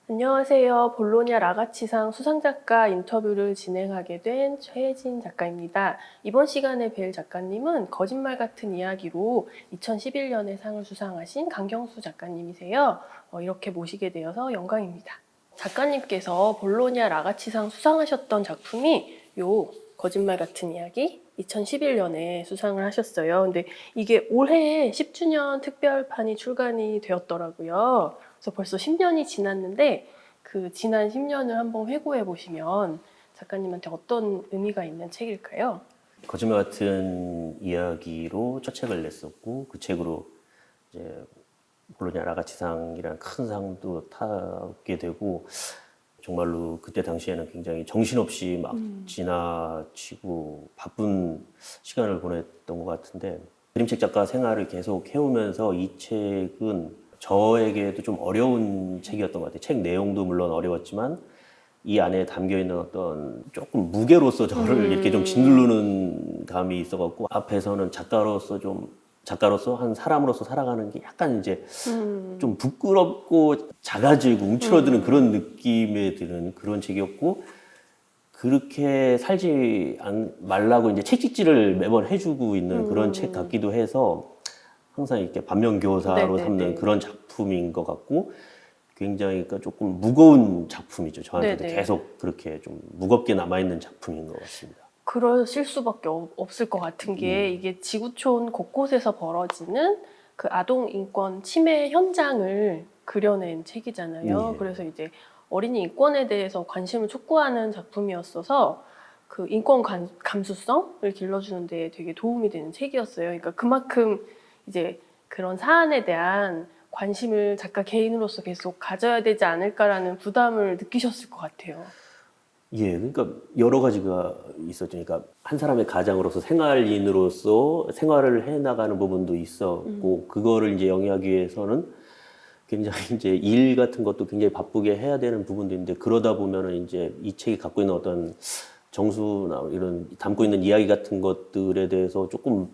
안녕하세요. 볼로냐 라가치상 수상작가 인터뷰를 진행하게 된 최혜진 작가입니다. 이번 시간에 뵐 작가님은 거짓말 같은 이야기로 2011년에 상을 수상하신 강경수 작가님이세요. 이렇게 모시게 되어서 영광입니다. 작가님께서 볼로냐 라가치상 수상하셨던 작품이 요 거짓말 같은 이야기 2011년에 수상을 하셨어요. 근데 이게 올해 10주년 특별판이 출간이 되었더라고요. 그래서 벌써 10년이 지났는데 그 지난 10년을 한번 회고해 보시면 작가님한테 어떤 의미가 있는 책일까요? 거짓말 같은 이야기로 첫 책을 냈었고 그 책으로 이제 볼로냐 라가치상이라는 큰 상도 타게 되고 정말로 그때 당시에는 굉장히 정신없이 막 지나치고 바쁜 시간을 보냈던 것 같은데 그림책 작가 생활을 계속 해오면서 이 책은 저에게도 좀 어려운 책이었던 것 같아요. 책 내용도 물론 어려웠지만 이 안에 담겨 있는 어떤 조금 무게로서 저를 이렇게 좀 짓누르는 감이 있어갖고 앞에서는 작가로서 한 사람으로서 살아가는 게 약간 이제 좀 부끄럽고 작아지고 움츠러드는 그런 느낌에 드는 그런 책이었고 그렇게 살지 말라고 이제 책찍질을 매번 해주고 있는 그런 책 같기도 해서 항상 이렇게 반면교사로 네네네. 삼는 그런 작품인 것 같고 굉장히 그러니까 조금 무거운 작품이죠. 저한테도 네네. 계속 그렇게 좀 무겁게 남아있는 작품인 것 같습니다. 그러실 수밖에 없을 것 같은 게 이게 지구촌 곳곳에서 벌어지는 그 아동 인권 침해 현장을 그려낸 책이잖아요. 예. 그래서 이제 어린이 인권에 대해서 관심을 촉구하는 작품이었어서 그 인권 감수성을 길러주는 데 되게 도움이 되는 책이었어요. 그러니까 그만큼 이제 그런 사안에 대한 관심을 작가 개인으로서 계속 가져야 되지 않을까라는 부담을 느끼셨을 것 같아요. 예, 그러니까 여러 가지가 있었죠. 그러니까 한 사람의 가장으로서 생활인으로서 생활을 해 나가는 부분도 있었고, 그거를 이제 영위하기 위해서는 굉장히 이제 일 같은 것도 굉장히 바쁘게 해야 되는 부분도 있는데, 그러다 보면은 이제 이 책이 갖고 있는 어떤 정수나 이런 담고 있는 이야기 같은 것들에 대해서 조금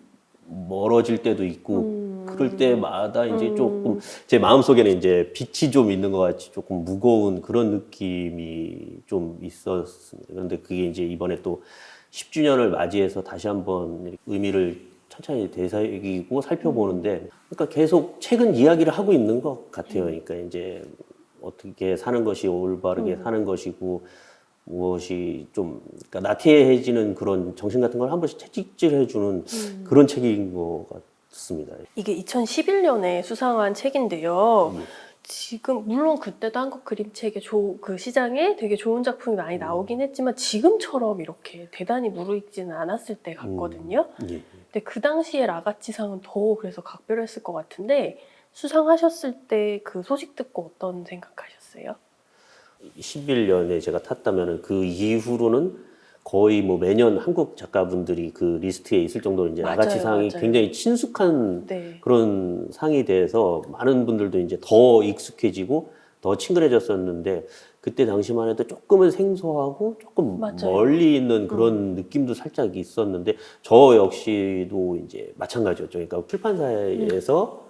멀어질 때도 있고, 그럴 때마다 이제 조금 제 마음속에는 이제 빛이 좀 있는 것 같이 조금 무거운 그런 느낌이 좀 있었습니다. 그런데 그게 이제 이번에 또 10주년을 맞이해서 다시 한번 의미를 천천히 되새기고 살펴보는데, 그러니까 계속 책은 이야기를 하고 있는 것 같아요. 그러니까 이제 어떻게 사는 것이 올바르게 사는 것이고, 무엇이 좀 그러니까 나태해지는 그런 정신 같은 걸 한 번씩 채찍질해주는 그런 책인 것 같습니다. 이게 2011년에 수상한 책인데요. 지금 물론 그때도 한국 그림책의 그 시장에 되게 좋은 작품이 많이 나오긴 했지만 지금처럼 이렇게 대단히 무르익지는 않았을 때 같거든요. 예. 근데 그 당시에 라가치상은 더 그래서 각별했을 것 같은데 수상하셨을 때 그 소식 듣고 어떤 생각하셨어요? 11년에 제가 탔다면은 그 이후로는 거의 뭐 매년 한국 작가분들이 그 리스트에 있을 정도로 이제 나가치 맞아요, 상이 맞아요. 굉장히 친숙한 네. 그런 상이 돼서 많은 분들도 이제 더 익숙해지고 더 친근해졌었는데 그때 당시만 해도 조금은 생소하고 조금 맞아요. 멀리 있는 그런 느낌도 살짝 있었는데 저 역시도 이제 마찬가지였죠. 그러니까 출판사에서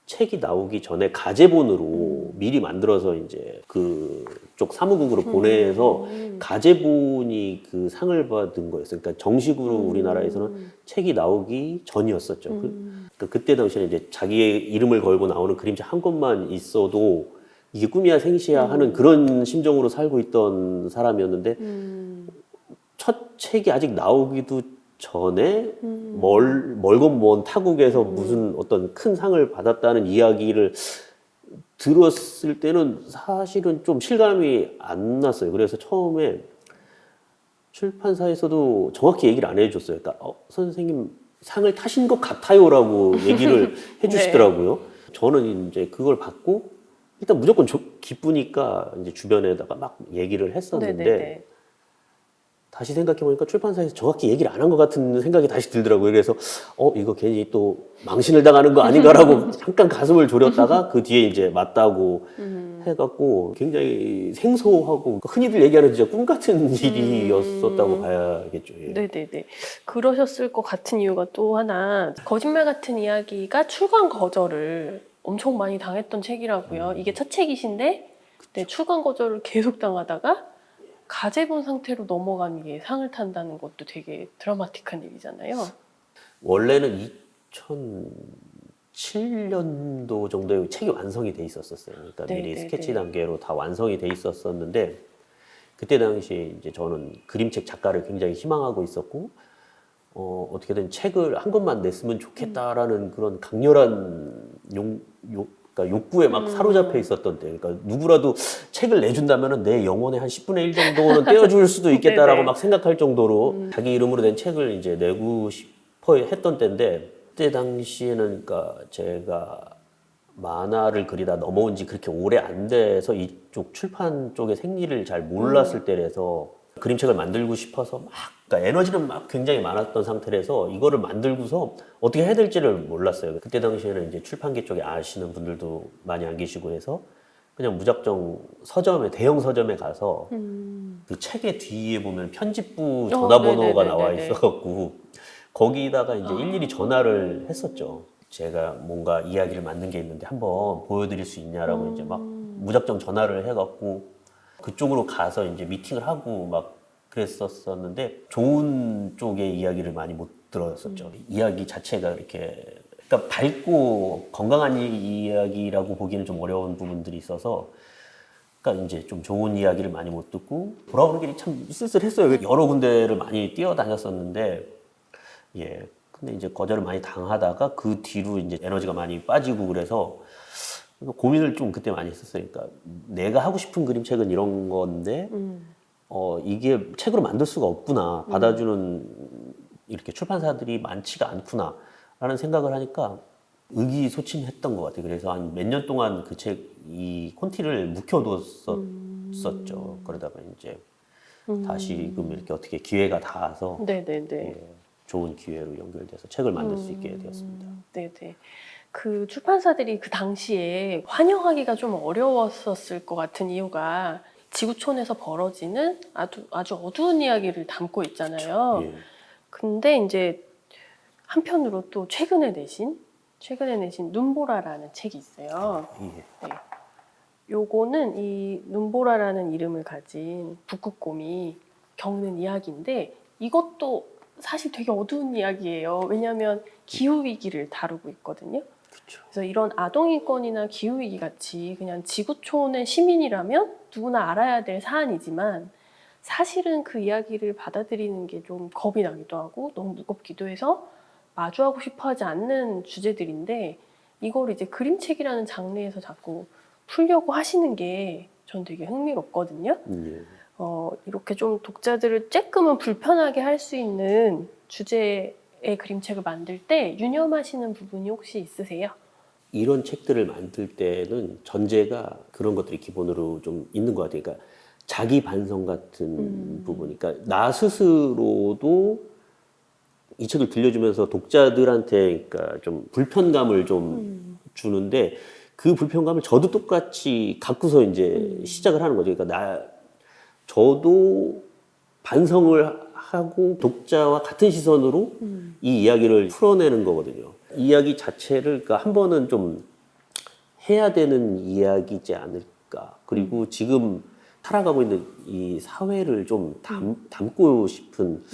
책이 나오기 전에 가제본으로 미리 만들어서 이제 그쪽 사무국으로 보내서 가제본이 그 상을 받은 거였어요. 그러니까 정식으로 우리나라에서는 책이 나오기 전이었었죠. 그러니까 그때 당시에는 이제 자기의 이름을 걸고 나오는 그림책 한 권만 있어도 이게 꿈이야 생시야 하는 그런 심정으로 살고 있던 사람이었는데 첫 책이 아직 나오기도 전에 멀건 먼 타국에서 무슨 어떤 큰 상을 받았다는 이야기를 들었을 때는 사실은 좀 실감이 안 났어요. 그래서 처음에 출판사에서도 정확히 얘기를 안 해줬어요. 그러니까 선생님 상을 타신 것 같아요라고 얘기를 해주시더라고요. 저는 이제 그걸 받고 일단 무조건 기쁘니까 이제 주변에다가 막 얘기를 했었는데 네네네. 다시 생각해보니까 출판사에서 정확히 얘기를 안 한 것 같은 생각이 다시 들더라고요. 그래서, 이거 괜히 또 망신을 당하는 거 아닌가라고 잠깐 가슴을 졸였다가 그 뒤에 이제 맞다고 해갖고 굉장히 생소하고 흔히들 얘기하는 진짜 꿈 같은 일이었었다고 봐야겠죠. 예. 네네네. 그러셨을 것 같은 이유가 또 하나, 거짓말 같은 이야기가 출간 거절을 엄청 많이 당했던 책이라고요. 이게 첫 책이신데 네, 출간 거절을 계속 당하다가 가제본 상태로 넘어가는 게 상을 탄다는 것도 되게 드라마틱한 일이잖아요. 원래는 2007년도 정도에 책이 완성이 돼 있었어요. 그러니까 네, 미리 네, 스케치 네. 단계로 다 완성이 돼 있었었는데 그때 당시에 이제 저는 그림책 작가를 굉장히 희망하고 있었고 어떻게든 책을 한 권만 냈으면 좋겠다라는 그런 강렬한 그러니까 욕구에 막 사로잡혀 있었던 때. 그러니까 누구라도 책을 내준다면은 내 영혼의 한 10분의 1 정도는 떼어줄 수도 있겠다라고 네네. 막 생각할 정도로 자기 이름으로 된 책을 이제 내고 싶어 했던 때인데 그때 당시에는 그러니까 제가 만화를 그리다 넘어온 지 그렇게 오래 안 돼서 이쪽 출판 쪽의 생리를 잘 몰랐을 때라서 그림책을 만들고 싶어서 막 그러니까 에너지는 막 굉장히 많았던 상태라서 이거를 만들고서 어떻게 해야 될지를 몰랐어요. 그때 당시에는 이제 출판계 쪽에 아시는 분들도 많이 안 계시고 해서 그냥 무작정 서점에 대형 서점에 가서 그 책의 뒤에 보면 편집부 전화번호가 나와 네네네네네. 있어갖고 거기다가 이제 일일이 전화를 했었죠. 제가 뭔가 이야기를 만든 게 있는데 한번 보여드릴 수 있냐라고 이제 막 무작정 전화를 해갖고 그쪽으로 가서 이제 미팅을 하고 막 그랬었었는데 좋은 쪽의 이야기를 많이 못 들었었죠. 이야기 자체가 이렇게 그러니까 밝고 건강한 이야기라고 보기는 좀 어려운 부분들이 있어서 그러니까 이제 좀 좋은 이야기를 많이 못 듣고 돌아오는 길이 참 쓸쓸했어요. 여러 군데를 많이 뛰어다녔었는데 예. 근데 이제 거절을 많이 당하다가 그 뒤로 이제 에너지가 많이 빠지고 그래서 고민을 좀 그때 많이 했었어요. 그러니까 내가 하고 싶은 그림책은 이런 건데 이게 책으로 만들 수가 없구나. 받아주는 이렇게 출판사들이 많지가 않구나. 라는 생각을 하니까 의기소침했던 것 같아요. 그래서 한 몇 년 동안 그 이 콘티를 묵혀뒀었죠. 그러다가 이제 다시금 이렇게 어떻게 기회가 닿아서 네네네. 예, 좋은 기회로 연결돼서 책을 만들 수 있게 되었습니다. 네네. 그 출판사들이 그 당시에 환영하기가 좀 어려웠었을 것 같은 이유가 지구촌에서 벌어지는 아주 어두운 이야기를 담고 있잖아요. 예. 근데 이제 한편으로 또 최근에 내신 눈보라라는 책이 있어요. 예. 네. 요거는 이 눈보라라는 이름을 가진 북극곰이 겪는 이야기인데 이것도 사실 되게 어두운 이야기예요. 왜냐하면 기후 위기를 다루고 있거든요. 그렇죠. 그래서 이런 아동인권이나 기후 위기 같이 그냥 지구촌의 시민이라면 누구나 알아야 될 사안이지만 사실은 그 이야기를 받아들이는 게 좀 겁이 나기도 하고 너무 무겁기도 해서 마주하고 싶어하지 않는 주제들인데 이걸 이제 그림책이라는 장르에서 자꾸 풀려고 하시는 게 전 되게 흥미롭거든요. 예. 이렇게 좀 독자들을 조금은 불편하게 할 수 있는 주제의 그림책을 만들 때 유념하시는 부분이 혹시 있으세요? 이런 책들을 만들 때는 전제가 그런 것들이 기본으로 좀 있는 것 같아요. 그러니까 자기 반성 같은 부분. 그러니까 나 스스로도 이 책을 들려주면서 독자들한테 그러니까 좀 불편감을 좀 주는데 그 불편감을 저도 똑같이 갖고서 이제 시작을 하는 거죠. 그러니까 저도 반성을 하고 독자와 같은 시선으로 이 이야기를 풀어내는 거거든요. 이야기 자체를 그러니까 한 번은 좀 해야 되는 이야기지 않을까. 그리고 지금 살아가고 있는 이 사회를 좀 담고 싶은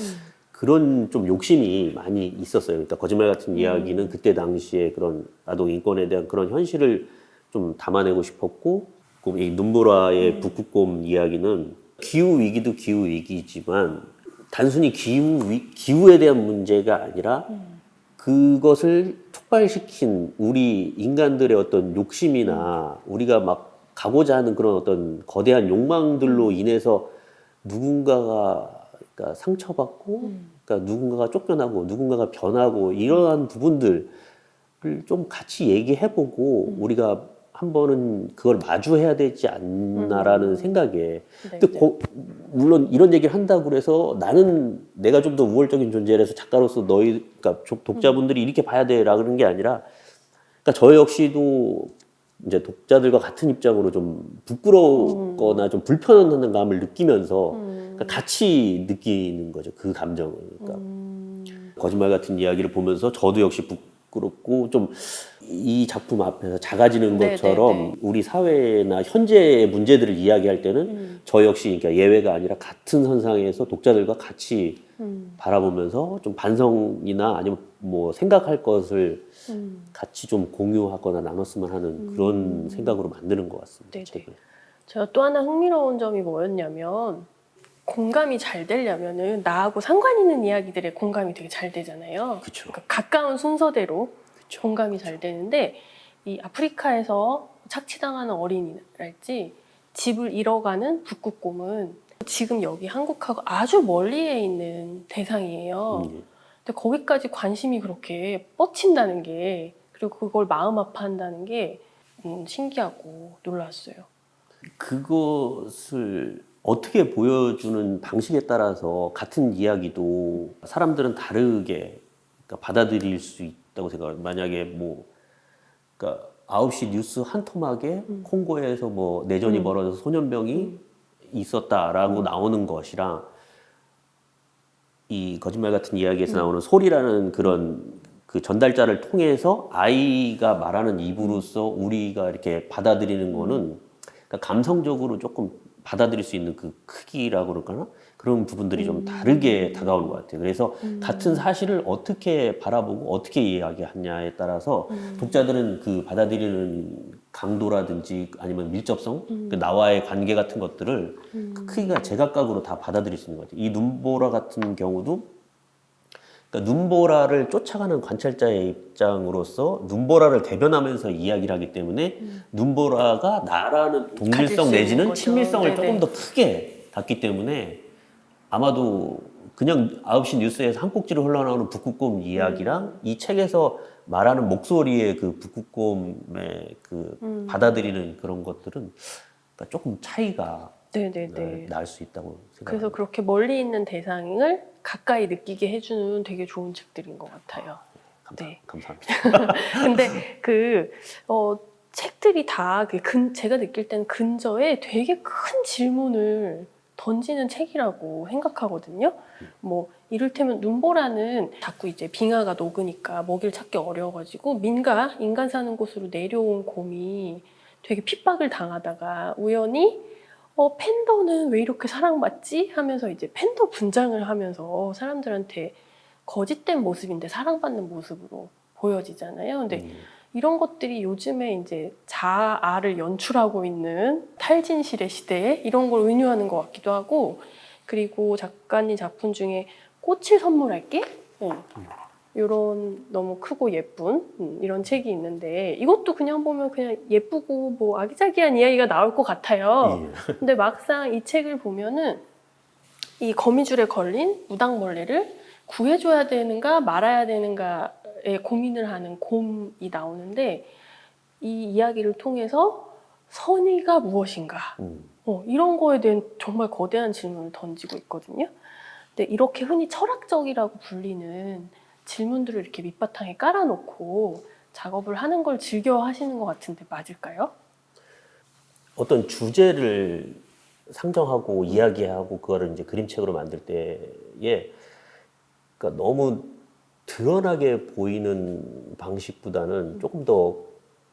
그런 좀 욕심이 많이 있었어요. 그러니까 거짓말 같은 이야기는 그때 당시에 그런 아동 인권에 대한 그런 현실을 좀 담아내고 싶었고, 이 눈보라의 북극곰 이야기는 기후 위기도 기후 위기지만 단순히 기후에 대한 문제가 아니라 그것을 촉발시킨 우리 인간들의 어떤 욕심이나 우리가 막 가고자 하는 그런 어떤 거대한 욕망들로 인해서 누군가가 그러니까 상처받고 그러니까 누군가가 쫓겨나고 누군가가 변하고 이러한 부분들을 좀 같이 얘기해보고 우리가 한 번은 그걸 마주해야 되지 않나라는 생각에 근데 물론 이런 얘기를 한다고 그래서 나는 내가 좀 더 우월적인 존재라서 작가로서 그러니까 독자분들이 이렇게 봐야 돼라는 게 아니라 그러니까 저 역시도 이제 독자들과 같은 입장으로 좀 부끄럽거나 좀 불편한 감을 느끼면서 그러니까 같이 느끼는 거죠. 그 감정을. 그러니까 거짓말 같은 이야기를 보면서 저도 역시 부끄럽고 좀 이 작품 앞에서 작아지는 네, 것처럼 네, 네. 우리 사회나 현재의 문제들을 이야기할 때는 저 역시 그러니까 예외가 아니라 같은 선상에서 독자들과 같이 바라보면서 좀 반성이나 아니면 뭐 생각할 것을 같이 좀 공유하거나 나눴으면 하는 그런 생각으로 만드는 것 같습니다. 네네. 책을. 제가 또 하나 흥미로운 점이 뭐였냐면 공감이 잘 되려면은 나하고 상관 있는 이야기들에 공감이 되게 잘 되잖아요. 그쵸. 그러니까 가까운 순서대로 그쵸. 공감이 잘 되는데 이 아프리카에서 착취당하는 어린이랄지 집을 잃어가는 북극곰은 지금 여기 한국하고 아주 멀리에 있는 대상이에요. 근데 거기까지 관심이 그렇게 뻗친다는 게 그리고 그걸 마음 아파한다는 게 신기하고 놀랐어요. 그것을 어떻게 보여주는 방식에 따라서 같은 이야기도 사람들은 다르게 그러니까 받아들일 수 있다고 생각해요. 만약에 뭐 그러니까 9시 뉴스 한 토막에 콩고에서 뭐 내전이 벌어져서 소년병이 있었다라고 나오는 것이랑 이 거짓말 같은 이야기에서 나오는 소리라는 그런 그 전달자를 통해서 아이가 말하는 입으로써 우리가 이렇게 받아들이는 거는 그러니까 감성적으로 조금 받아들일 수 있는 그 크기라고 그럴까나? 그런 부분들이 좀 다르게 다가오는 것 같아요. 그래서 같은 사실을 어떻게 바라보고 어떻게 이야기하냐에 따라서 독자들은 그 받아들이는 강도라든지 아니면 밀접성, 그 나와의 관계 같은 것들을 그 크기가 제각각으로 다 받아들일 수 있는 것 같아요. 이 눈보라 같은 경우도 그러니까 눈보라를 쫓아가는 관찰자의 입장으로서 눈보라를 대변하면서 이야기를 하기 때문에 눈보라가 나라는 가질 수 동질성 있는 내지는 거죠. 친밀성을 네네. 조금 더 크게 닿기 때문에 아마도 그냥 9시 뉴스에서 한 꼭지로 흘러나오는 북극곰 이야기랑 이 책에서 말하는 목소리의 그 북극곰의 그 받아들이는 그런 것들은 그러니까 조금 차이가 네네네. 날 수 있다고 그래서 생각합니다. 그렇게 멀리 있는 대상을 가까이 느끼게 해주는 되게 좋은 책들인 것 같아요. 네. 감사합니다. 근데 책들이 다 제가 느낄 때는 근저에 되게 큰 질문을 던지는 책이라고 생각하거든요. 뭐 이를테면 눈보라는 자꾸 이제 빙하가 녹으니까 먹이를 찾기 어려워가지고 인간 사는 곳으로 내려온 곰이 되게 핍박을 당하다가 우연히 팬더는 왜 이렇게 사랑받지? 하면서 이제 팬더 분장을 하면서 사람들한테 거짓된 모습인데 사랑받는 모습으로 보여지잖아요. 근데 이런 것들이 요즘에 이제 자아를 연출하고 있는 탈진실의 시대에 이런 걸 은유하는 것 같기도 하고, 그리고 작가님 작품 중에 꽃을 선물할게? 이런 너무 크고 예쁜 이런 책이 있는데 이것도 그냥 보면 그냥 예쁘고 뭐 아기자기한 이야기가 나올 것 같아요. 근데 막상 이 책을 보면은 이 거미줄에 걸린 무당벌레를 구해줘야 되는가 말아야 되는가에 고민을 하는 곰이 나오는데 이 이야기를 통해서 선의가 무엇인가 이런 거에 대한 정말 거대한 질문을 던지고 있거든요. 근데 이렇게 흔히 철학적이라고 불리는 질문들을 이렇게 밑바탕에 깔아놓고 작업을 하는 걸 즐겨 하시는 것 같은데 맞을까요? 어떤 주제를 상정하고 이야기하고 그거를 이제 그림책으로 만들 때에 그러니까 너무 드러나게 보이는 방식보다는 조금 더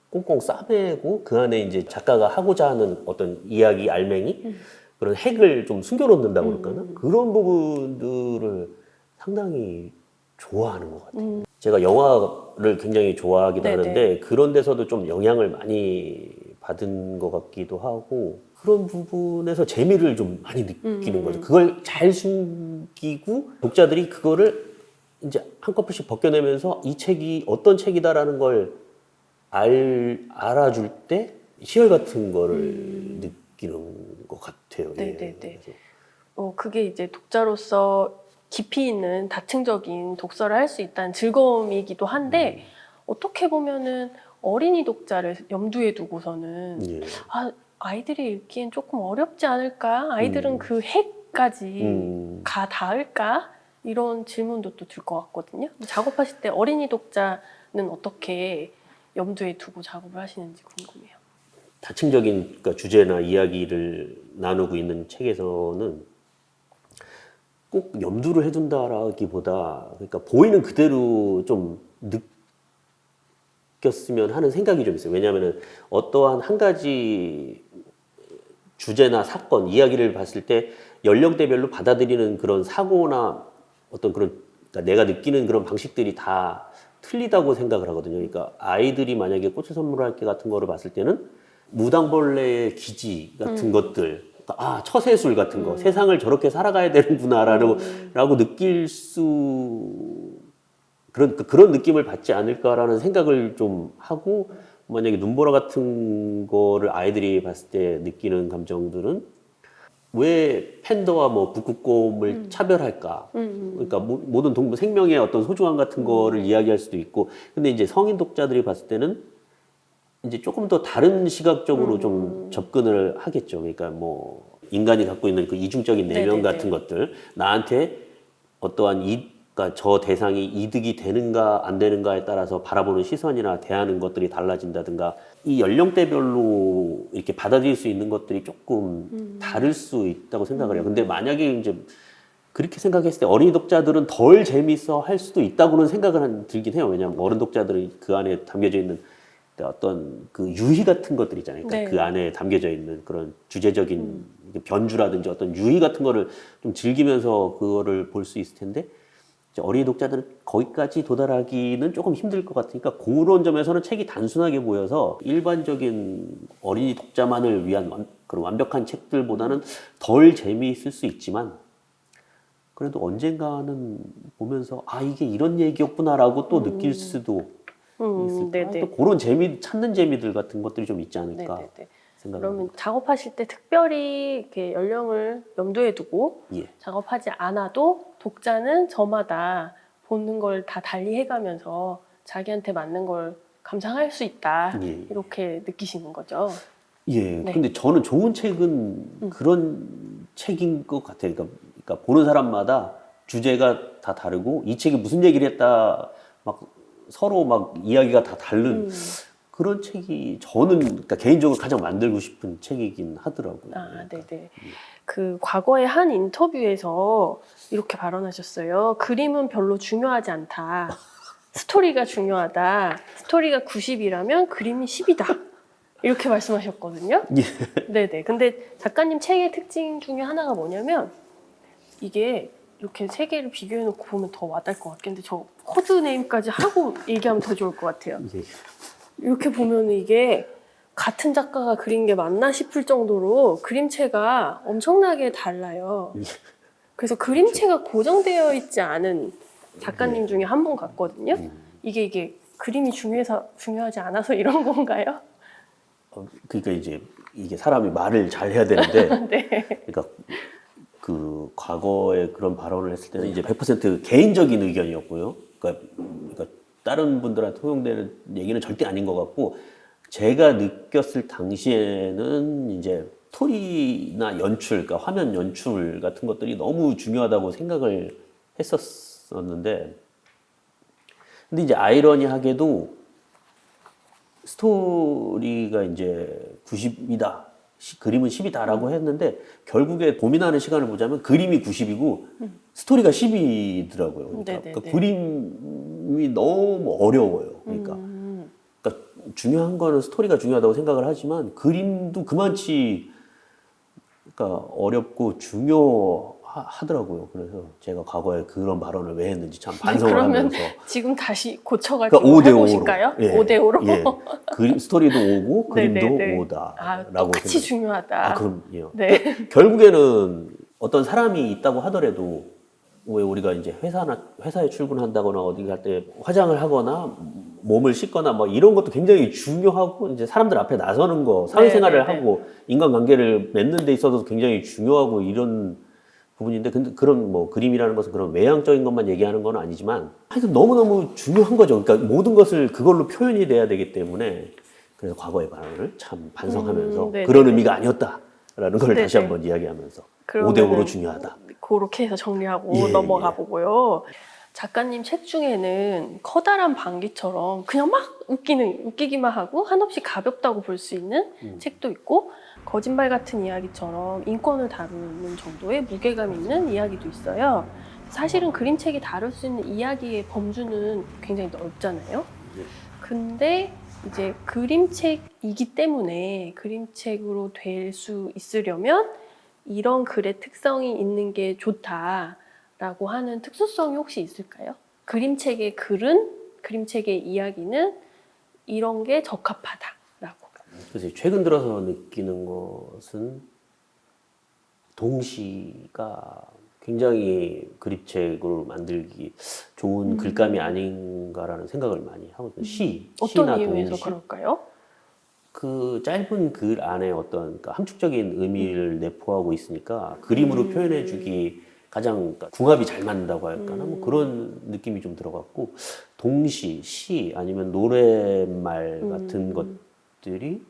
꽁꽁 싸매고 그 안에 이제 작가가 하고자 하는 어떤 이야기 알맹이 그런 핵을 좀 숨겨놓는다고 그럴까나 그런 부분들을 상당히 좋아하는 것 같아요. 제가 영화를 굉장히 좋아하기도 네네. 하는데 그런 데서도 좀 영향을 많이 받은 것 같기도 하고 그런 부분에서 재미를 좀 많이 느끼는 거죠. 그걸 잘 숨기고 독자들이 그거를 이제 한꺼풀씩 벗겨내면서 이 책이 어떤 책이다라는 걸 알아줄 때 희열 같은 거를 느끼는 것 같아요. 네네네. 그래서 그게 이제 독자로서 깊이 있는 다층적인 독서를 할 수 있다는 즐거움이기도 한데 어떻게 보면은 어린이 독자를 염두에 두고서는 예. 아이들이 읽기엔 조금 어렵지 않을까? 아이들은 그 핵까지 가 닿을까? 이런 질문도 또 들 것 같거든요. 작업하실 때 어린이 독자는 어떻게 염두에 두고 작업을 하시는지 궁금해요. 다층적인 그러니까 주제나 이야기를 나누고 있는 책에서는 꼭 염두를 해둔다라기보다 그러니까 보이는 그대로 좀 느껴 바뀌었으면 하는 생각이 좀 있어요. 왜냐하면 어떠한 한 가지 주제나 사건, 이야기를 봤을 때 연령대별로 받아들이는 그런 사고나 어떤 그런 그러니까 내가 느끼는 그런 방식들이 다 틀리다고 생각을 하거든요. 그러니까 아이들이 만약에 꽃을 선물할 게 같은 거를 봤을 때는 무당벌레의 기지 같은 것들, 그러니까 처세술 같은 거, 세상을 저렇게 살아가야 되는구나라고 느낄 수 그런 느낌을 받지 않을까라는 생각을 좀 하고 만약에 눈보라 같은 거를 아이들이 봤을 때 느끼는 감정들은 왜 팬더와 뭐 북극곰을 차별할까? 그러니까 모든 동물 생명의 어떤 소중함 같은 거를 이야기할 수도 있고, 근데 이제 성인 독자들이 봤을 때는 이제 조금 더 다른 시각적으로 좀 접근을 하겠죠. 그러니까 뭐 인간이 갖고 있는 그 이중적인 내면 같은 것들, 나한테 어떠한 그러니까 저 대상이 이득이 되는가 안 되는가에 따라서 바라보는 시선이나 대하는 것들이 달라진다든가, 이 연령대별로 이렇게 받아들일 수 있는 것들이 조금 다를 수 있다고 생각을 해요. 근데 만약에 이제 그렇게 생각했을 때 어린이 독자들은 덜 재미있어 할 수도 있다고는 생각을 들긴 해요. 왜냐하면 어른 독자들은 그 안에 담겨져 있는 어떤 그 유희 같은 것들 있잖아요. 그러니까 그 안에 담겨져 있는 그런 주제적인 변주라든지 어떤 유희 같은 거를 좀 즐기면서 그거를 볼 수 있을 텐데, 이제 어린이 독자들은 거기까지 도달하기는 조금 힘들 것 같으니까 그런 점에서는 책이 단순하게 보여서 일반적인 어린이 독자만을 위한 그런 완벽한 책들보다는 덜 재미있을 수 있지만, 그래도 언젠가는 보면서 이게 이런 얘기였구나라고 또 느낄 수도 있을까? 또 그런 찾는 재미들 같은 것들이 좀 있지 않을까 생각합니다. 그러면 작업하실 때 특별히 이렇게 연령을 염두에 두고 예. 작업하지 않아도 독자는 저마다 보는 걸 다 달리 해가면서 자기한테 맞는 걸 감상할 수 있다. 예. 이렇게 느끼시는 거죠. 예. 네. 근데 저는 좋은 책은 그런 책인 것 같아요. 그러니까 보는 사람마다 주제가 다 다르고 이 책이 무슨 얘기를 했다 막 서로 막 이야기가 다 다른 그런 책이 저는 그러니까 개인적으로 가장 만들고 싶은 책이긴 하더라고요. 네네. 그 과거의 한 인터뷰에서 이렇게 발언하셨어요. 그림은 별로 중요하지 않다. 스토리가 중요하다. 스토리가 90이라면 그림이 10이다. 이렇게 말씀하셨거든요. 예. 네네. 근데 작가님 책의 특징 중에 하나가 뭐냐면 이게 이렇게 세 개를 비교해놓고 보면 더 와닿을 것 같겠는데 저 코드네임까지 하고 얘기하면 더 좋을 것 같아요. 예. 이렇게 보면 이게 같은 작가가 그린 게 맞나 싶을 정도로 그림체가 엄청나게 달라요. 그래서 그림체가 고정되어 있지 않은 작가님 중에 한 분 같거든요. 이게 그림이 중요하지 않아서 이런 건가요? 그러니까 이제 이게 사람이 말을 잘 해야 되는데, 네. 그러니까 그 과거에 그런 발언을 했을 때는 이제 100% 개인적인 의견이었고요. 그러니까 다른 분들한테 통용되는 얘기는 절대 아닌 것 같고, 제가 느꼈을 당시에는 이제 스토리나 연출, 그러니까 화면 연출 같은 것들이 너무 중요하다고 생각을 했었는데, 근데 이제 아이러니하게도 스토리가 이제 90이다, 그림은 10이다라고 했는데 결국에 고민하는 시간을 보자면 그림이 90이고 스토리가 10이더라고요. 그러니까 그림이 너무 어려워요. 그러니까 중요한 거는 스토리가 중요하다고 생각을 하지만 그림도 그만치 그러니까 어렵고 중요하더라고요. 그래서 제가 과거에 그런 발언을 왜 했는지 참 반성을 그러면 하면서. 지금 다시 고쳐가지고 그러니까 5대 5로. 해보실까요? 예, 5대5로? 예. 스토리도 5고 그림도 네네네. 5다라고 똑같이 중요하다. 그럼요. 네. 결국에는 어떤 사람이 있다고 하더라도 왜 우리가 이제 회사에 출근한다거나 어디 갈 때 화장을 하거나 몸을 씻거나 뭐 이런 것도 굉장히 중요하고 이제 사람들 앞에 나서는 거, 사회생활을 하고 인간관계를 맺는 데 있어서 굉장히 중요하고 이런 부분인데, 근데 그런 뭐 그림이라는 것은 그런 외향적인 것만 얘기하는 건 아니지만 하여튼 너무너무 중요한 거죠. 그러니까 모든 것을 그걸로 표현이 돼야 되기 때문에, 그래서 과거의 발언을 참 반성하면서 그런 의미가 아니었다라는 걸 다시 한번 이야기하면서 5대 5로 중요하다. 그렇게 해서 정리하고 넘어가 보고요. 작가님 책 중에는 커다란 방귀처럼 그냥 막 웃기기만 하고 한없이 가볍다고 볼 수 있는 책도 있고, 거짓말 같은 이야기처럼 인권을 다루는 정도의 무게감 있는 이야기도 있어요. 사실은 그림책이 다룰 수 있는 이야기의 범주는 굉장히 넓잖아요. 근데 이제 그림책이기 때문에 그림책으로 될 수 있으려면 이런 글의 특성이 있는 게 좋다라고 하는 특수성이 혹시 있을까요? 그림책의 글은, 그림책의 이야기는 이런 게 적합하다라고. 그래서 최근 들어서 느끼는 것은 동시가 굉장히 그림책으로 만들기 좋은 글감이 아닌가라는 생각을 많이 하거든요. 어떤 시나 이유에서 동시. 그럴까요? 그 짧은 글 안에 어떤 그러니까 함축적인 의미를 내포하고 있으니까 그림으로 표현해주기 가장 그러니까 궁합이 잘 맞는다고 할까나 뭐 그런 느낌이 좀 들어갔고 동시, 시 아니면 노랫말 같은 것들이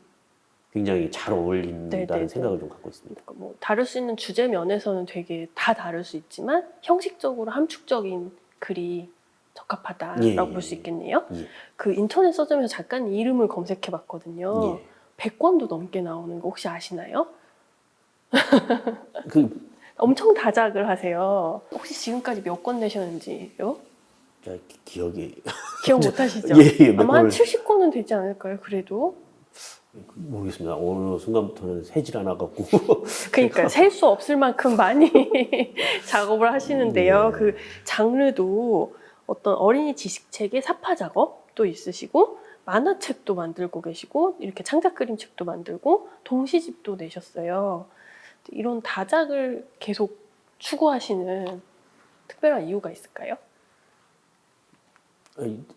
굉장히 잘 어울린다는 네네네. 생각을 좀 갖고 있습니다. 그러니까 뭐 다룰 수 있는 주제 면에서는 되게 다 다룰 수 있지만 형식적으로 함축적인 글이 적합하다라고 볼 수 있겠네요. 예. 그 인터넷 서점에서 작가님 이름을 검색해 봤거든요. 예. 100권도 넘게 나오는 거 혹시 아시나요? 그 엄청 다작을 하세요. 혹시 지금까지 몇 권 내셨는지요? 제가 기억이 기억 못 하시죠? 예, 몇 아마 한 권을- 70권은 되지 않을까요? 그래도. 모르겠습니다. 어느 순간부터는 세질 않아 갖고 그러니까 셀 수 없을 만큼 많이 작업을 하시는데요. 예. 그 장르도 어떤 어린이 지식책의 사파 작업도 있으시고 만화책도 만들고 계시고 이렇게 창작 그림책도 만들고 동시집도 내셨어요. 이런 다작을 계속 추구하시는 특별한 이유가 있을까요?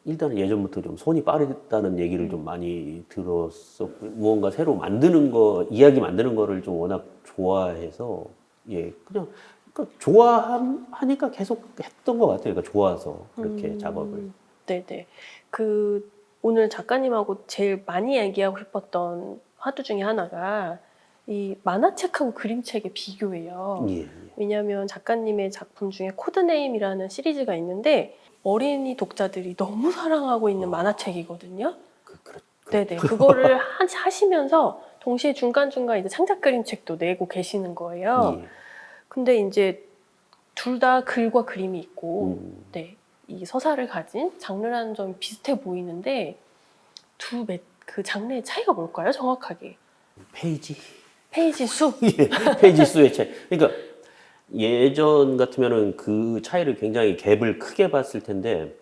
일단은 예전부터 좀 손이 빠르다는 얘기를 좀 많이 들었었고 무언가 새로 만드는 거 이야기 만드는 거를 좀 워낙 좋아해서 예 그냥 그러니까 좋아하니까 계속 했던 것 같아요. 그러니까 좋아서 그렇게 작업을 네네. 그 오늘 작가님하고 제일 많이 얘기하고 싶었던 화두 중에 하나가 이 만화책하고 그림책의 비교예요. 예, 예. 왜냐하면 작가님의 작품 중에 코드네임이라는 시리즈가 있는데 어린이 독자들이 너무 사랑하고 있는 만화책이거든요. 네네. 그거를 하시면서 동시에 중간중간 이제 창작 그림책도 내고 계시는 거예요. 예. 근데 이제 둘 다 글과 그림이 있고, 음. 네. 이 서사를 가진 장르라는 점이 비슷해 보이는데 그 장르의 차이가 뭘까요? 정확하게. 페이지 페이지 수? 예, 페이지 수의 차이. 그러니까 예전 같으면은 그 차이를 굉장히 갭을 크게 봤을 텐데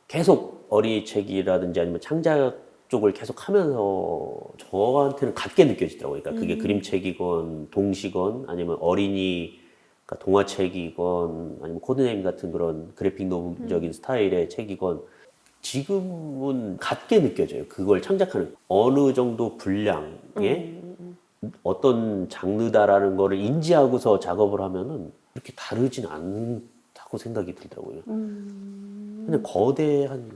계속 어린이 책이라든지 아니면 창작 쪽을 계속 하면서 저한테는 같게 느껴지더라고요. 그러니까 그게 그림책이건 동시건 아니면 어린이 그러니까 동화책이건 아니면 코드네임 같은 그런 그래픽 노블적인 스타일의 책이건 지금은 같게 느껴져요. 그걸 창작하는 어느 정도 분량의 어떤 장르다라는 거를 인지하고서 작업을 하면은 그렇게 다르진 않다고 생각이 들더라고요. 근데 거대한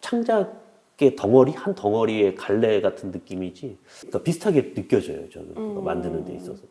창작의 덩어리 한 덩어리의 갈래 같은 느낌이지. 그러니까 비슷하게 느껴져요. 저는 그거 만드는 데 있어서.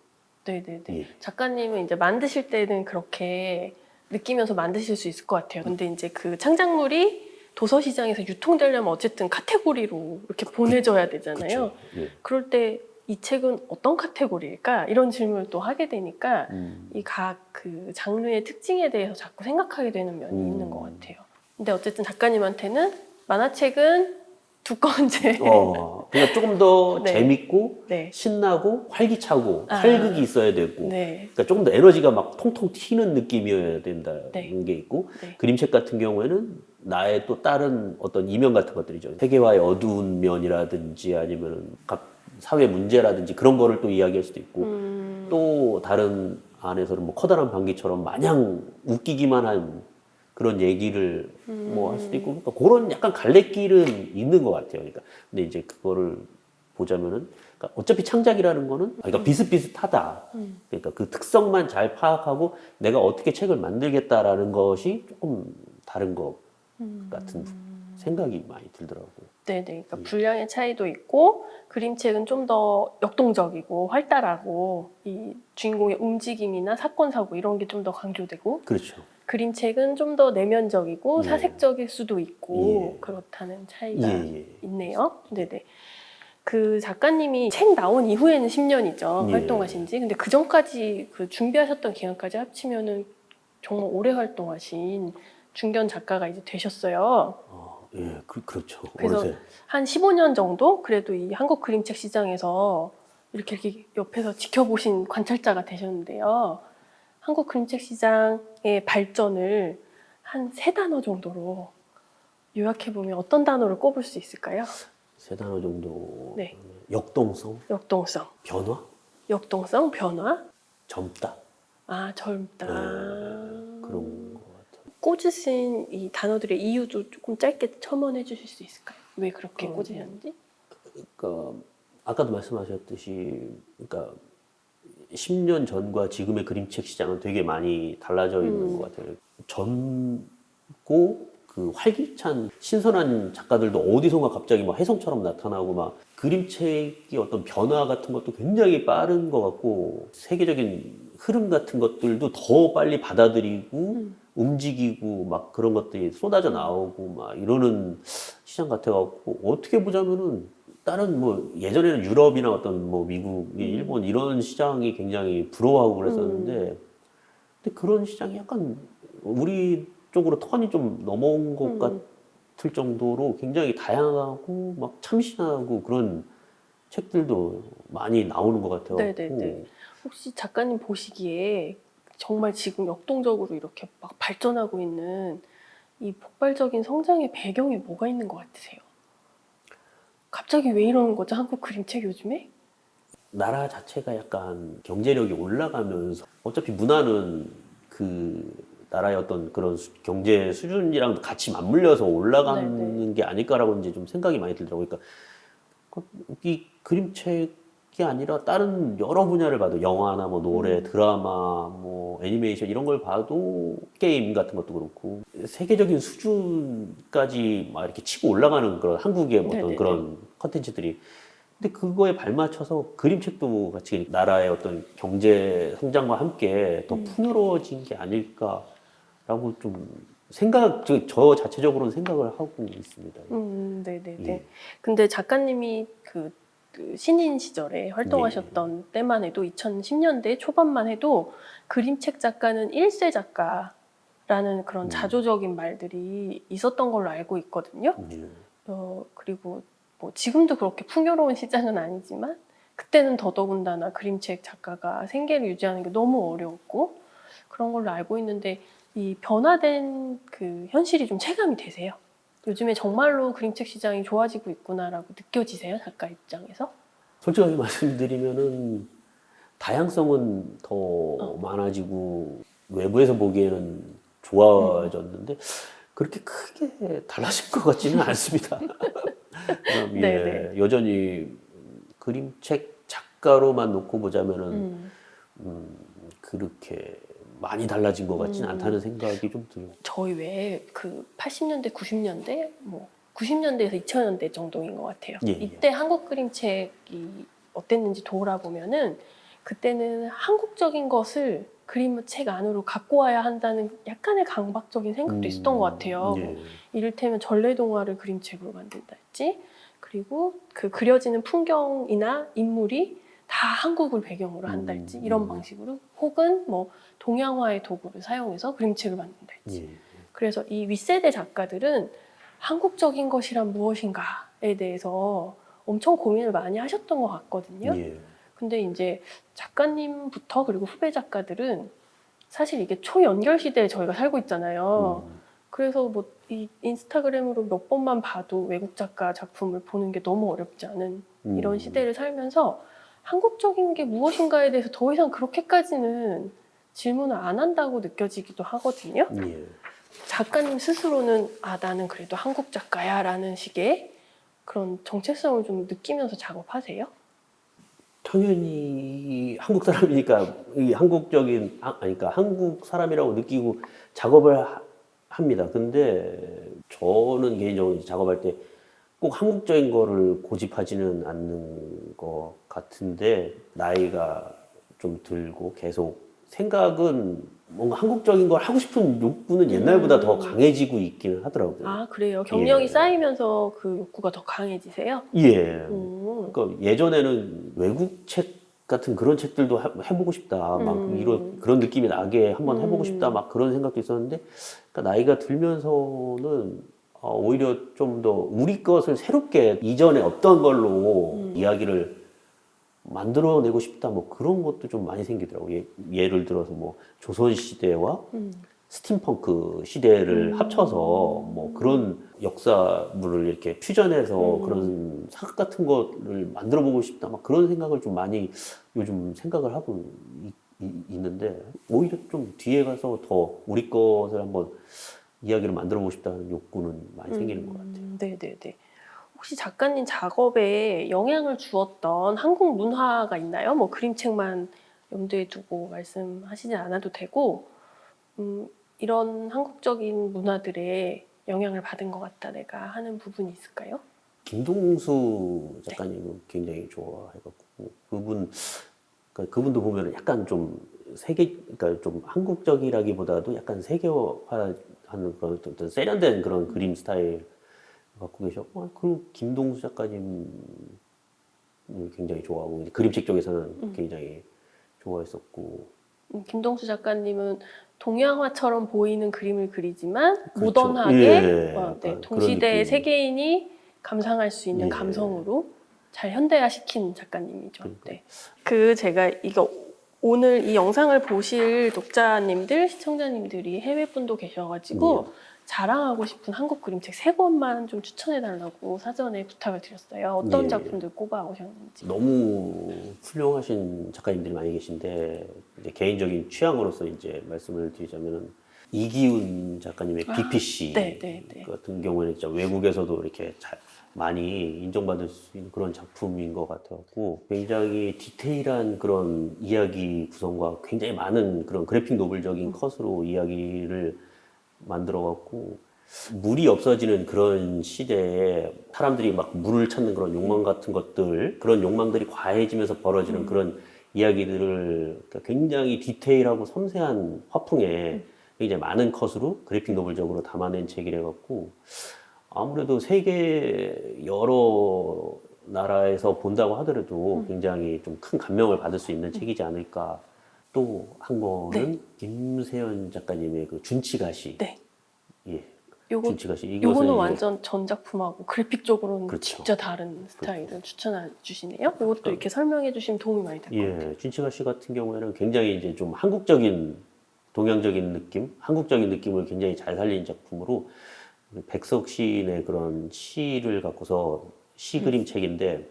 네네네. 예. 작가님은 이제 만드실 때는 그렇게 느끼면서 만드실 수 있을 것 같아요. 근데 이제 그 창작물이 도서 시장에서 유통되려면 어쨌든 카테고리로 이렇게 보내져야 되잖아요. 그쵸. 예. 그럴 때 이 책은 어떤 카테고리일까? 이런 질문을 또 하게 되니까 이 각 그 장르의 특징에 대해서 자꾸 생각하게 되는 면이 있는 것 같아요. 근데 어쨌든 작가님한테는 만화책은 두꺼운제. 그러니까 조금 더 네. 재밌고 네. 신나고 활기차고 아. 활극이 있어야 되고 네. 그러니까 조금 더 에너지가 막 통통 튀는 느낌이어야 된다는 네. 게 있고 네. 그림책 같은 경우에는 나의 또 다른 어떤 이면 같은 것들이죠. 세계화의 어두운 면이라든지 아니면 각 사회 문제라든지 그런 거를 또 이야기할 수도 있고 또 다른 안에서는 뭐 커다란 방귀처럼 마냥 웃기기만 한 그런 얘기를 뭐 할 수도 있고 그러니까 그런 약간 갈래길은 있는 것 같아요. 그러니까 근데 이제 그거를 보자면은 그러니까 어차피 창작이라는 거는 그러니까 비슷비슷하다. 그러니까 그 특성만 잘 파악하고 내가 어떻게 책을 만들겠다라는 것이 조금 다른 것 같은 생각이 많이 들더라고요. 네네. 그러니까 분량의 차이도 있고 그림책은 좀 더 역동적이고 활달하고 이 주인공의 움직임이나 사건 사고 이런 게 좀 더 강조되고 그렇죠. 그림책은 좀 더 내면적이고 예. 사색적일 수도 있고 예. 그렇다는 차이가 예. 있네요. 네네. 그 작가님이 책 나온 이후에는 10년이죠. 예. 활동하신 지. 근데 그 전까지 그 준비하셨던 기간까지 합치면은 정말 오래 활동하신 중견 작가가 이제 되셨어요. 예, 그렇죠. 그래서 어느새. 한 15년 정도 그래도 이 한국 그림책 시장에서 이렇게 옆에서 지켜보신 관찰자가 되셨는데요. 한국 그림책 시장의 발전을 한 세 단어 정도로 요약해보면 어떤 단어를 꼽을 수 있을까요? 세 단어 정도. 네. 역동성, 역동성, 변화, 역동성, 변화, 젊다. 아, 젊다. 그런 것 같아요. 꽂으신 이 단어들의 이유도 조금 짧게 첨언해 주실 수 있을까요? 왜 그렇게 꽂으셨는지? 그러니까 아까도 말씀하셨듯이, 그러니까 10년 전과 지금의 그림책 시장은 되게 많이 달라져 있는 것 같아요. 젊고 그 활기찬 신선한 작가들도 어디선가 갑자기 막 혜성처럼 나타나고, 막 그림책이 어떤 변화 같은 것도 굉장히 빠른 것 같고, 세계적인 흐름 같은 것들도 더 빨리 받아들이고 움직이고 막 그런 것들이 쏟아져 나오고 막 이러는 시장 같아갖고, 어떻게 보자면은 다른 뭐 예전에는 유럽이나 어떤 뭐 미국, 일본 이런 시장이 굉장히 부러워하고 그랬었는데, 근데 그런 시장이 약간 우리 쪽으로 턴이 좀 넘어온 것 같을 정도로 굉장히 다양하고 막 참신하고 그런 책들도 많이 나오는 것 네네네. 같아갖고. 혹시 작가님 보시기에 정말 지금 역동적으로 이렇게 막 발전하고 있는 이 폭발적인 성장의 배경에 뭐가 있는 것 같으세요? 갑자기 왜 이러는 거죠? 한국 그림책 요즘에? 나라 자체가 약간 경제력이 올라가면서, 어차피 문화는 그 나라의 어떤 그런 경제 수준이랑 같이 맞물려서 올라가는 네네. 게 아닐까라고 이제 좀 생각이 많이 들더라고요. 그러니까 이 그림책이 아니라 다른 여러 분야를 봐도, 영화나 뭐 노래, 드라마, 뭐 애니메이션 이런 걸 봐도, 게임 같은 것도 그렇고 세계적인 수준까지 막 이렇게 치고 올라가는 그런 한국의 어떤 네네네. 그런 컨텐츠들이, 근데 그거에 발맞춰서 그림책도 같이 나라의 어떤 경제 성장과 함께 더 풍요로워진 게 아닐까라고 좀 저 자체적으로는 생각을 하고 있습니다. 네네네. 예. 근데 작가님이 그 신인 시절에 활동하셨던 때만 해도 2010년대 초반만 해도 그림책 작가는 1세 작가라는 그런 자조적인 말들이 있었던 걸로 알고 있거든요. 예. 그리고 뭐 지금도 그렇게 풍요로운 시장은 아니지만 그때는 더더군다나 그림책 작가가 생계를 유지하는 게 너무 어려웠고 그런 걸로 알고 있는데 이 변화된 그 현실이 좀 체감이 되세요? 요즘에 정말로 그림책 시장이 좋아지고 있구나라고 느껴지세요? 작가 입장에서? 솔직하게 말씀드리면은 다양성은 더 많아지고 외부에서 보기에는 좋아졌는데 그렇게 크게 달라진 것 같지는 않습니다. 그럼 네네. 예, 여전히 그림책 작가로만 놓고 보자면은 그렇게 많이 달라진 것 같지는 않다는 생각이 좀 들어요. 저희 왜 그 80년대, 90년대, 뭐 90년대에서 2000년대 정도인 것 같아요. 예, 예. 이때 한국 그림책이 어땠는지 돌아보면은 그때는 한국적인 것을 그림책 안으로 갖고 와야 한다는 약간의 강박적인 생각도 있었던 것 같아요. 뭐 예. 이를테면 전래동화를 그림책으로 만든달지, 그리고 그 그려지는 풍경이나 인물이 다 한국을 배경으로 한달지 이런 방식으로, 혹은 뭐 동양화의 도구를 사용해서 그림책을 만든달지. 예. 그래서 이 윗세대 작가들은 한국적인 것이란 무엇인가에 대해서 엄청 고민을 많이 하셨던 것 같거든요. 예. 근데 이제 작가님부터 그리고 후배 작가들은 사실 이게 초연결 시대에 저희가 살고 있잖아요. 그래서 뭐 이 인스타그램으로 몇 번만 봐도 외국 작가 작품을 보는 게 너무 어렵지 않은 이런 시대를 살면서 한국적인 게 무엇인가에 대해서 더 이상 그렇게까지는 질문을 안 한다고 느껴지기도 하거든요. 예. 작가님 스스로는 나는 그래도 한국 작가야 라는 식의 그런 정체성을 좀 느끼면서 작업하세요? 당연히 한국 사람이니까 이 한국적인, 그러니까 한국 사람이라고 느끼고 작업을 합니다. 근데 저는 개인적으로 작업할 때 꼭 한국적인 거를 고집하지는 않는 것 같은데, 나이가 좀 들고 계속 생각은 뭔가 한국적인 걸 하고 싶은 욕구는 옛날보다 더 강해지고 있기는 하더라고요. 아, 그래요? 경력이 예. 쌓이면서 그 욕구가 더 강해지세요? 예. 그러니까 예전에는 외국 책 같은 그런 책들도 해보고 싶다. 막 이런 그런 느낌이 나게 한번 해보고 싶다. 막 그런 생각도 있었는데, 그러니까 나이가 들면서는 오히려 좀 더 우리 것을 새롭게 이전에 없던 걸로 이야기를 만들어내고 싶다 뭐 그런 것도 좀 많이 생기더라고요. 예를 들어서 뭐 조선시대와 스팀펑크 시대를 합쳐서 뭐 그런 역사물을 이렇게 퓨전해서 그런 사극 같은 거를 만들어 보고 싶다 막 그런 생각을 좀 많이 요즘 생각을 하고 있는데 오히려 좀 뒤에 가서 더 우리 것을 한번 이야기를 만들어 보고 싶다는 욕구는 많이 생기는 것 같아요. 네네네. 혹시 작가님 작업에 영향을 주었던 한국 문화가 있나요? 뭐 그림책만 염두에 두고 말씀하시지 않아도 되고, 이런 한국적인 문화들에 영향을 받은 것 같다 내가 하는 부분이 있을까요? 김동수 작가님은 굉장히 좋아해갖고 그분도 보면 약간 좀 그러니까 좀 한국적이라기보다도 약간 세계화하는 그런 어떤 세련된 그런 그림 스타일 갖고 계셨고, 그리고 김동수 작가님 굉장히 좋아하고 그림책 쪽에서는 굉장히 좋아했었고. 김동수 작가님은 동양화처럼 보이는 그림을 그리지만 그렇죠. 모던하게 예, 네, 약간 그런 동시대의 느낌. 세계인이 감상할 수 있는 예. 감성으로 잘 현대화시킨 작가님이죠. 그러니까. 네. 제가 이거 오늘 이 영상을 보실 독자님들, 시청자님들이 해외분도 계셔가지고 자랑하고 싶은 한국 그림책 3권만 좀 추천해달라고 사전에 부탁을 드렸어요. 어떤 예. 작품들 꼽아 오셨는지. 너무 훌륭하신 작가님들이 많이 계신데 이제 개인적인 취향으로서 이제 말씀을 드리자면은 이기훈 작가님의 BPC 네, 네, 네. 같은 경우에는 진짜 외국에서도 이렇게 많이 인정받을 수 있는 그런 작품인 것 같아갖고 굉장히 디테일한 그런 이야기 구성과 굉장히 많은 그런 그래픽 노블적인 컷으로 이야기를 만들어갖고 물이 없어지는 그런 시대에 사람들이 막 물을 찾는 그런 욕망 같은 것들, 그런 욕망들이 과해지면서 벌어지는 그런 이야기들을 굉장히 디테일하고 섬세한 화풍에 굉장히 많은 컷으로 그래픽 노블적으로 담아낸 책이라 갖고 아무래도 세계 여러 나라에서 본다고 하더라도 굉장히 좀 큰 감명을 받을 수 있는 책이지 않을까. 또 한 거는 네. 김세현 작가님의 그 준치가시. 네. 예. 요거, 준치가시. 요거는 이제 완전 전작품하고 그래픽적으로는 그렇죠. 진짜 다른 스타일을 추천해 주시네요. 이것도 이렇게 설명해 주시면 도움이 많이 될 것 같아요. 예, 준치가시 같은 경우에는 굉장히 이제 좀 한국적인 동양적인 느낌, 한국적인 느낌을 굉장히 잘 살린 작품으로 백석 시인의 그런 시를 갖고서 시 그림 책인데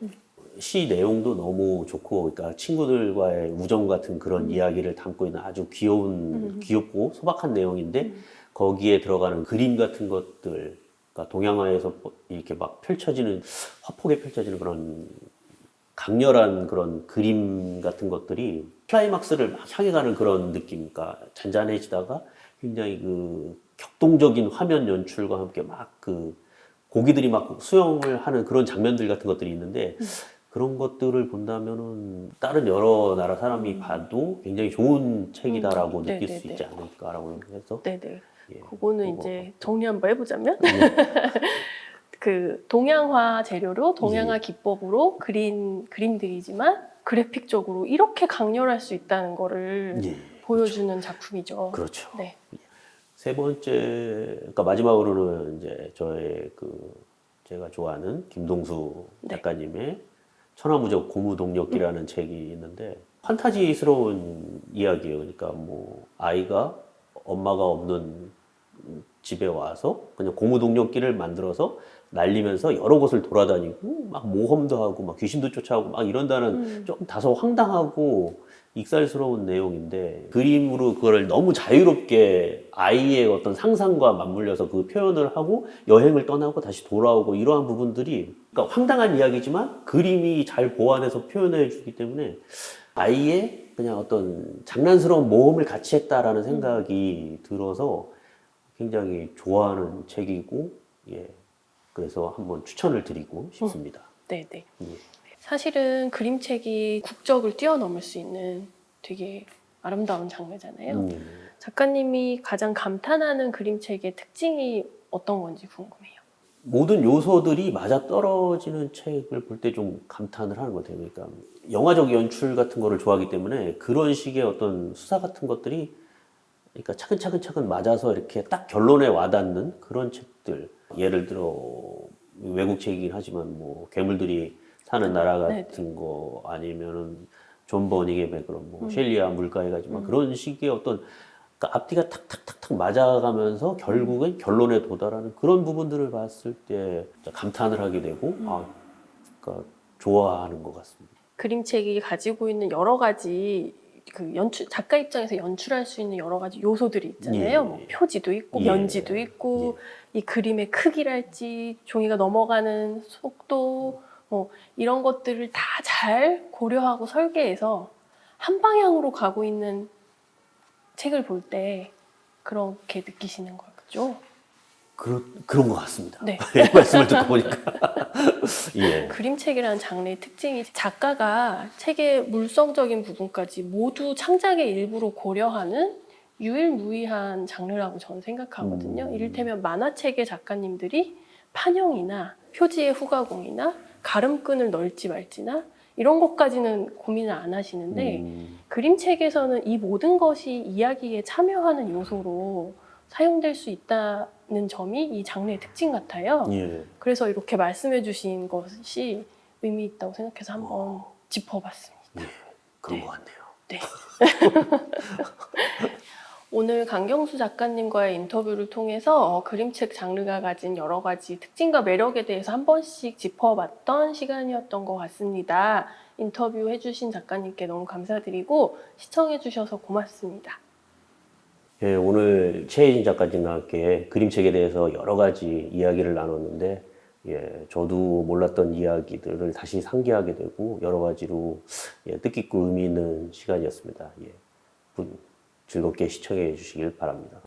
시 내용도 너무 좋고, 그러니까 친구들과의 우정 같은 그런 이야기를 담고 있는 아주 귀엽고 소박한 내용인데 거기에 들어가는 그림 같은 것들, 그러니까 동양화에서 이렇게 막 펼쳐지는 화폭에 펼쳐지는 그런 강렬한 그런 그림 같은 것들이 클라이막스를 막 향해 가는 그런 느낌, 그러니까 잔잔해지다가 굉장히 그 격동적인 화면 연출과 함께 막 그 고기들이 막 수영을 하는 그런 장면들 같은 것들이 있는데 그런 것들을 본다면은 다른 여러 나라 사람이 봐도 굉장히 좋은 책이다라고 느낄 수 네네네. 있지 않을까라고 해서 네네. 예, 그거는 그거. 이제 정리 한번 해보자면 그 동양화 재료로 동양화 기법으로 그린 그림들이지만 그래픽적으로 이렇게 강렬할 수 있다는 거를 예, 보여주는 작품이죠. 그렇죠. 네. 세 번째, 그러니까 마지막으로는 이제 제가 좋아하는 김동수 네. 작가님의 천하무적 고무동력기라는 책이 있는데 판타지스러운 이야기예요. 그러니까 뭐 아이가 엄마가 없는 집에 와서 그냥 고무동력기를 만들어서 날리면서 여러 곳을 돌아다니고 막 모험도 하고 막 귀신도 쫓아오고 막 이런다는 좀 다소 황당하고 익살스러운 내용인데 그림으로 그거를 너무 자유롭게 아이의 어떤 상상과 맞물려서 그 표현을 하고 여행을 떠나고 다시 돌아오고 이러한 부분들이 그러니까 황당한 이야기지만 그림이 잘 보완해서 표현해 주기 때문에 아이의 그냥 어떤 장난스러운 모험을 같이 했다라는 생각이 들어서 굉장히 좋아하는 책이고, 예. 그래서 한번 추천을 드리고 싶습니다. 네네. 예. 사실은 그림책이 국적을 뛰어넘을 수 있는 되게 아름다운 장르잖아요. 작가님이 가장 감탄하는 그림책의 특징이 어떤 건지 궁금해요. 모든 요소들이 맞아 떨어지는 책을 볼 때 좀 감탄을 하는 것 같아요. 그러니까 영화적 연출 같은 거를 좋아하기 때문에 그런 식의 어떤 수사 같은 것들이 그러니까 차근차근 맞아서 이렇게 딱 결론에 와닿는 그런 책들. 예를 들어 외국 책이긴 하지만 뭐 괴물들이 사는 나라 같은 거 아니면은 존 버닝의 백그런 뭐 셸리아 물가에 가지만 그런 식의 어떤 그러니까 앞뒤가 탁탁탁탁 맞아가면서 결국엔 결론에 도달하는 그런 부분들을 봤을 때 감탄을 하게 되고 그러니까 좋아하는 것 같습니다. 그림책이 가지고 있는 여러 가지 작가 입장에서 연출할 수 있는 여러 가지 요소들이 있잖아요. 예. 뭐 표지도 있고 예. 면지도 있고 이 그림의 크기랄지 종이가 넘어가는 속도 뭐 이런 것들을 다 잘 고려하고 설계해서 한 방향으로 가고 있는 책을 볼 때 그렇게 느끼시는 거죠? 그런 것 같습니다. 네. 말씀을 듣고 보니까. 예. 그림책이라는 장르의 특징이 작가가 책의 물성적인 부분까지 모두 창작의 일부로 고려하는 유일무이한 장르라고 저는 생각하거든요. 이를테면 만화책의 작가님들이 판형이나 표지의 후가공이나 가름끈을 넣을지 말지나 이런 것까지는 고민을 안 하시는데 그림책에서는 이 모든 것이 이야기에 참여하는 요소로 사용될 수 있다는 점이 이 장르의 특징 같아요. 예. 그래서 이렇게 말씀해 주신 것이 의미 있다고 생각해서 한번 짚어봤습니다. 그런 것 같네요. 네. 오늘 강경수 작가님과의 인터뷰를 통해서 그림책 장르가 가진 여러 가지 특징과 매력에 대해서 한 번씩 짚어봤던 시간이었던 것 같습니다. 인터뷰 해주신 작가님께 너무 감사드리고 시청해주셔서 고맙습니다. 예, 오늘 최혜진 작가님과 함께 그림책에 대해서 여러 가지 이야기를 나눴는데, 예, 저도 몰랐던 이야기들을 다시 상기하게 되고 여러 가지로 뜻깊고 의미 있는 시간이었습니다. 예, 즐겁게 시청해 주시길 바랍니다.